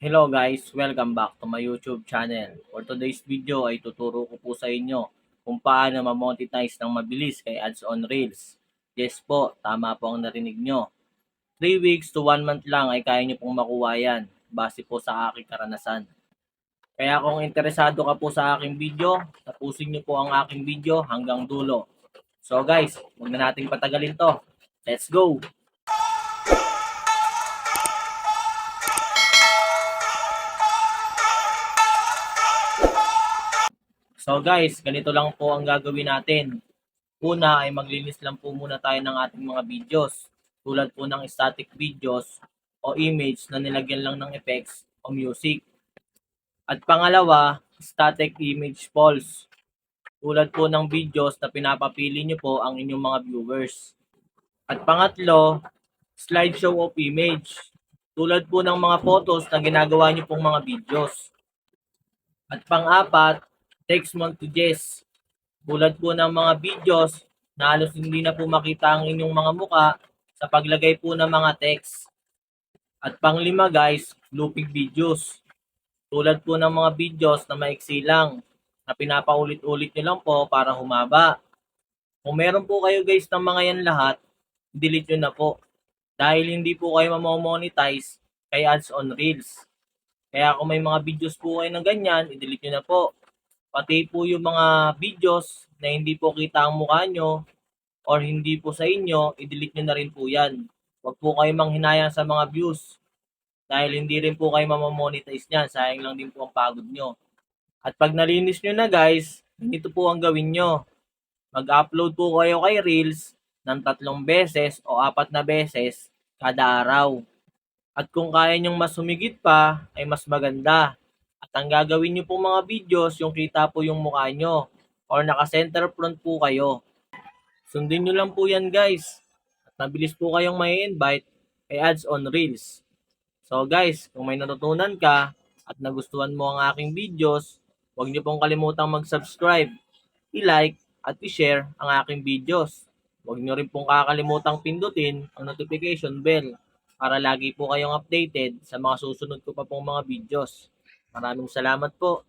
Hello guys, welcome back to my YouTube channel. For today's video ay tuturo ko po sa inyo kung paano ma-monetize ng mabilis kay Ads on Reels. Yes po, tama po ang narinig nyo. 3 weeks to 1 month lang ay kaya nyo pong makuha yan base po sa aking karanasan. Kaya kung interesado ka po sa aking video, tapusin nyo po ang aking video hanggang dulo. So guys, huwag na nating patagalin to. Let's go! So guys, ganito lang po ang gagawin natin. Una ay maglinis lang po muna tayo ng ating mga videos. Tulad po ng static videos o image na nilagyan lang ng effects o music. At pangalawa, static image polls. Tulad po ng videos na pinapapili nyo po ang inyong mga viewers. At pangatlo, slideshow of image. Tulad po ng mga photos na ginagawa nyo pong mga videos. At pang-apat, text montages. Tulad po ng mga videos na halos hindi na po makita ang inyong mga muka sa paglagay po ng mga text. At pang-lima guys, looping videos. Tulad po ng mga videos na maiksi lang, na pinapaulit-ulit nyo lang po para humaba. Kung meron po kayo guys ng mga yan lahat, delete nyo na po. Dahil hindi po kayo mamonetize kay Ads on Reels. Kaya kung may mga videos po kayo na ganyan, i-delete nyo na po. Pati po yung mga videos na hindi po kita ang mukha nyo or hindi po sa inyo, i-delete nyo na rin po yan. Huwag po kayo manghinayang sa mga views dahil hindi rin po kayo mamamonetize niyan. Sayang lang din po ang pagod nyo. At pag nalinis nyo na guys, ganito po ang gawin nyo. Mag-upload po kayo kay Reels ng 3 beses o 4 na beses kada araw. At kung kaya nyong mas humigit pa, ay mas maganda. At ang gagawin nyo pong mga videos, yung kita po yung mukha nyo or naka-center front po kayo. Sundin nyo lang po yan guys. At mabilis po kayong may invite kay Ads on Reels. So guys, kung may natutunan ka at nagustuhan mo ang aking videos, huwag nyo pong kalimutang mag-subscribe, i-like at i-share ang aking videos. Huwag nyo rin pong kakalimutang pindutin ang notification bell para lagi po kayong updated sa mga susunod ko pa pong mga videos. Maraming salamat po.